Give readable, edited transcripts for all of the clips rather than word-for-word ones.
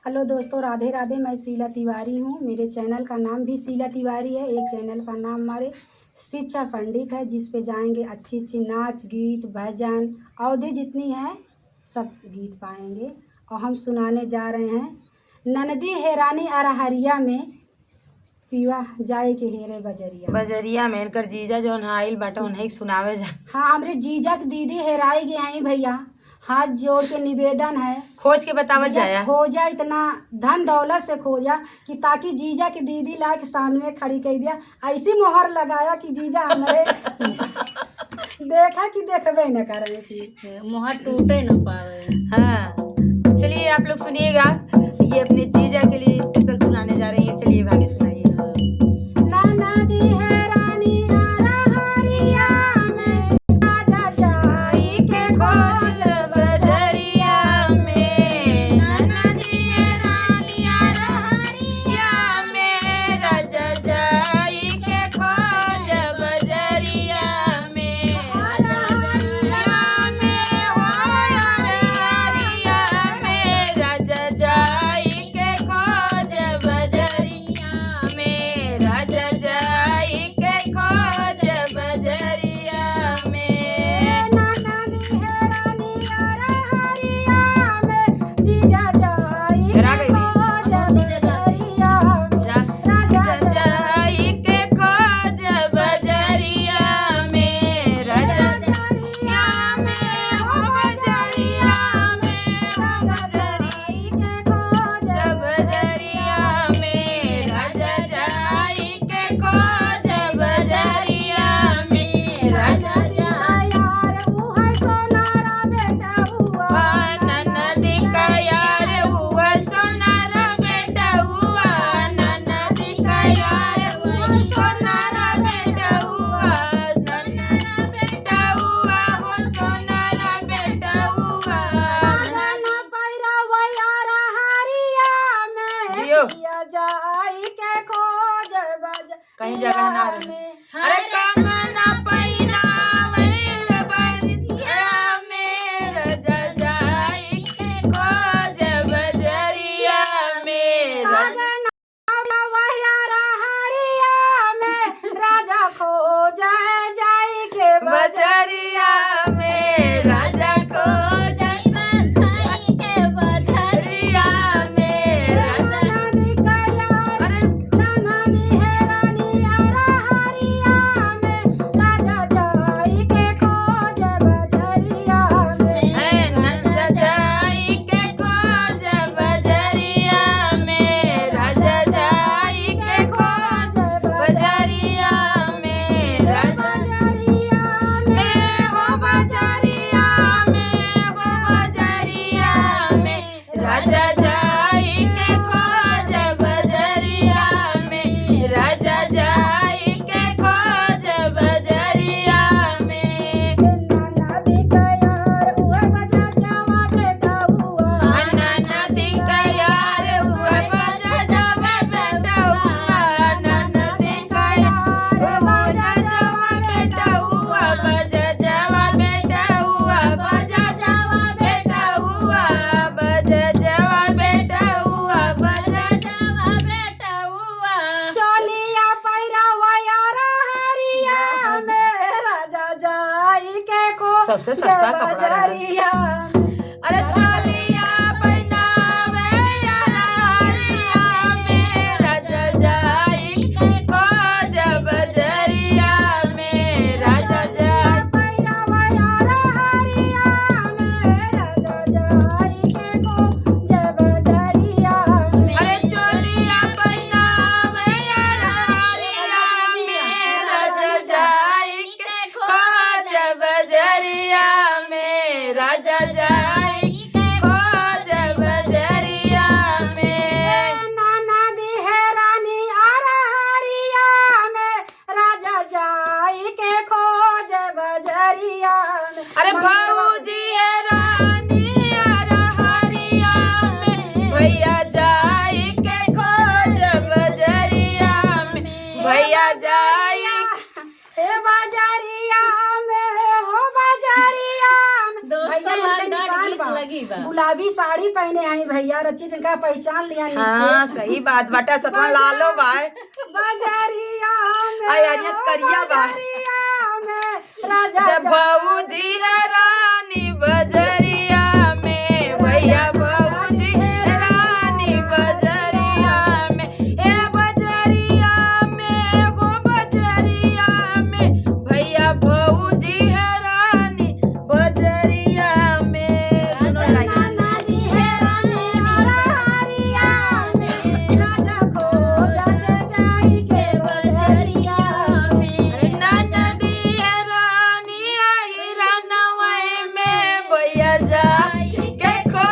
Hello दोस्तों, राधे राधे। मैं शीला तिवारी हूँ। मेरे चैनल का नाम भी शीला तिवारी है। एक चैनल का नाम हमारे शिक्षा पंडित है, जिस पे जाएंगे अच्छी अच्छी नाच गीत भजन अवधि जितनी है सब गीत पाएंगे। और हम सुनाने जा रहे हैं ननदी हेरानी अरहरिया में पीवा जाए के हेरे बजरिया बजरिया में इनकर जीजा जौन आइल बाटे उन्हें सुनावे जा। हाँ, हमरे जीजा की दीदी हेराई गए हैं भैया। हाथ जोड़ के निवेदन है, खोज के बतावत भैया जाया। खोजा, इतना धन दौलत से खोजा कि ताकि जीजा की दीदी ला के सामने खड़ी कर दिया। ऐसी मोहर लगाया कि जीजा हमारे देखा कि देखबे न करे, फिर मुहर टूटे न पावे। हाँ, चलिए आप लोग सुनिएगा। ये अपने जीजा के लिए स्पेशल सुनाने जा रही है। चलिए भाभी सुनाइए। ननदी हेरानी अरहरिया में राजा जाई के खोज बजरिया में, ननदी हेरानी अरहरिया में, राजा जाई के खोज बजरिया में, अरहरिया में हो अरहरिया में, राजा जाई के खोज बजरिया में, राजा जाई के खोज बजरिया में। ननदी हेरानी अरहरिया में जीजा जाई हेरा के गई। खोज बजरिया में राजा जाई के खोज बजरिया में, राजा जरिया में हो बजरिया में, हो बजरी के खोज बजरिया में, राजा जाई के खोज बजरिया में, राजा यार उहा सोनारा बेटा हुआ ननदी का यार हुआ सोनारा बेटा हुआ, ननदी का यार हुआ सोनारा बेटा हुआ, सोनारा बेटा हुआ हो सोनारा बेटा हुआ। धन पैरा वयारा हरिया में जियो। किया जाई के खोज बज कहीं जगह ना रहे। अरे कंगना पहिनावे बरिया में, राजा जाई के खोज बजरिया में, राजा वयारा हरिया में राजा खोज जाई के बज बजरिया में, राजा खोज जाई के बजरिया में, राजा ननदी का यार अरे ननदी हेरानी अरहरिया में राजा जाई के खोज बजरिया में नंदा जाई के खोज बजरिया में, राजा जाई के खोज बजरिया में, राजा में हो बजरिया में, हो बजरिया में, राजा जाई के खोज बजरिया में, राजा जाई के खोज बजरिया में। ननदी का यार उहा बजा जावा बेटा हुआ ननदी का यार हुआ बजा जावा बेटा हुआ, ननदी का यार बजा जावा बेटा हुआ, बजा जावा बेटा हुआ, बजा जावा बेटा हुआ, बजा जावा बेटा हुआ, बजा जावा बेटा हुआ। चोलिया पैरा वयारा हरिया में राजा जाई के खोज सबसे सस्ता कपड़ा रहल। बजरिया अरे चोलिया पहनावे अरहरिया में, राजा जाई के खोज बजरिया में, राजा जाई पैरा वयारा हरिया में राजा जाई के खोज बजरिया में अरे चोलिया पहनावे अरहरिया में, राजा जाई के खोज बजरिया में, राजा यही इनके निशान बा। गुलाबी साड़ी पहने हैं भैया, रचित इनका पहचान लिया। हाँ सही बात बाटा सतवा लालो बाय बजरिया में आई अरियस करिया बा बजरिया में राजा जब भौजी है रानी बजरिया में भैया भौजी है रानी बजरिया में ए बजरिया में हो बजरिया में भैया भौजी है रानी बजरिया में दोनों लाइक नदी है रानी हरिया में राजा खो जाके जाई के बजरिया में नदी है रानी आई रनवे में भैया जा के खो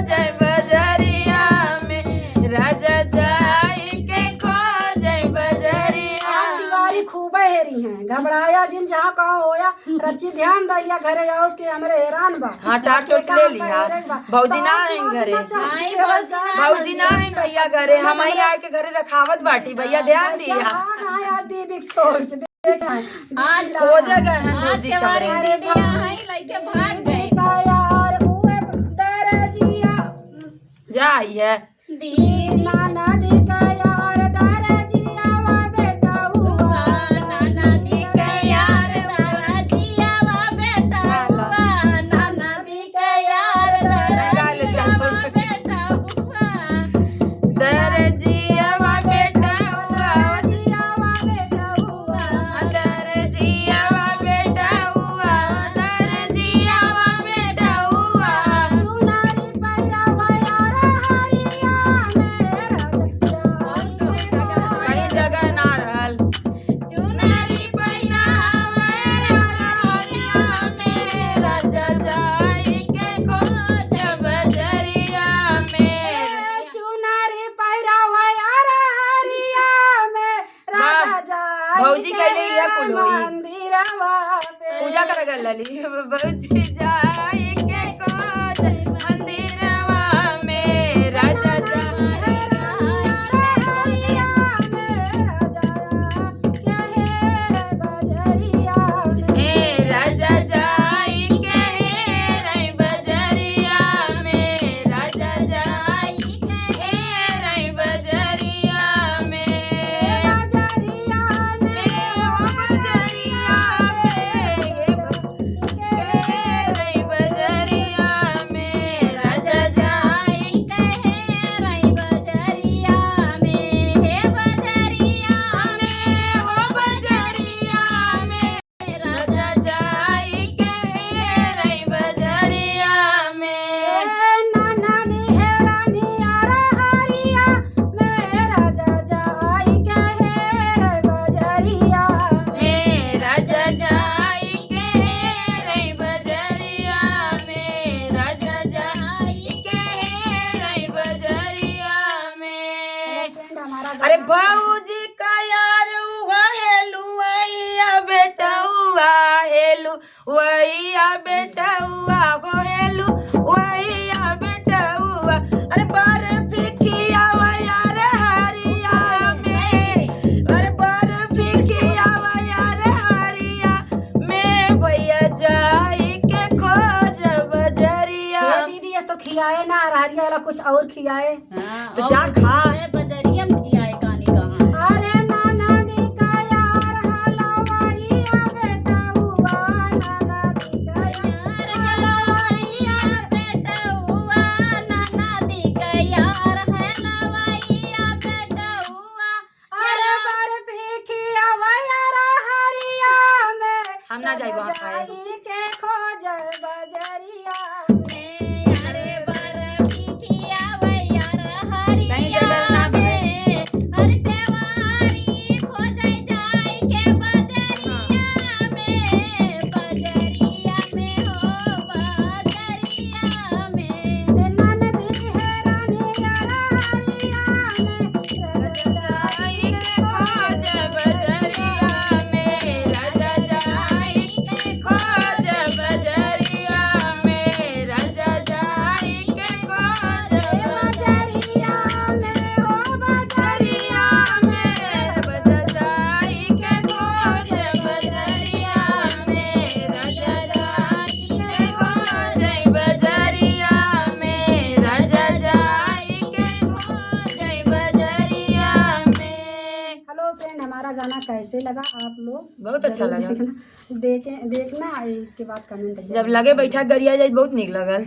जाए बजरिया में राजा जाई के खो जाए बजरिया तिवारी खूब हेरी हैं, घबराया जिन जहाँ कहो होया। रची ध्यान दिया घरे आओ के हमरे हैरान बा। हाँ टार चोच ले लिया भौजी ना आई घरे भौजी ना आई भैया घरे हम ही आए के घरे रखावत बाटी भैया ध्यान दिया यार दीदी छोड़ के देखा आज खोजे गए हैं भौजी के बारे कमरे दीदी यहाँ ही लइके भाग गए। यार हुए दरजिया जाइए दीदी नाना दिका यार दरजिया वा बेटा हुआ नाना दी के यार दादा जिया वा बेटा हुआ नाना दी के यार दादा जिया वा बेटा हुआ दरजिया बेटा हुआ जिया वा बेटा हुआ दरजिया बेटा हुआ दरजिया बेटा हुआ चुनारी पैरा वा यार हरिया में राजा कहीं जगह ना रहल चुनरी पहनावे हरिया में राजा जाई के खोज बजरिया में चुनारी पैरा वा यार हरिया में राजा जाई भौजी कहले ये कुल होई। मंदिरवा पे पूजा कर गलली भौजी जाई के खोज मंदिरवा में राजा जाई हे राजा जाई के रे बजरिया में राजा जाई के रे बजरिया में बजरिया रे बजरिया में राजा जाई हो बजरिया में राजा जाई के रे बजरिया में राजा जाई के रे बजरिया में राजा जाई के रे बजरिया में अरे भौजी का यार हुआ हेलू वैया बेटा हुआ हेलू वैया बेटा हुआ गो हेलू वैया बेटा हुआ अरे बार फिकिया यार हरिया में अरे बार फिकिया यार हरिया में भैया जाई के खोज बजरिया दीदी तो खियाए ना हरिया वाला कुछ और खियाए। तो जा खा बजरिया में किया है कहानी कहाँ अरे नाना दी का यार हलवाइया बेटा हुआ नाना दी का यार हलवाइया बेटा हुआ नाना दी का यार है लवाइया बेटा हुआ अरे बर्फी खियावा यार हरिया में हम ना जाई वहाँ खाए जाई के खोज बजरिया अरे बर्फी खिया यार हरिया कहीं जगह ना हमारा गाना कैसे लगा आप लोग बहुत अच्छा जरूर लगा। देखना इसके बाद कमेंट जब लगे बैठा गरिया जाए बहुत निक लगल।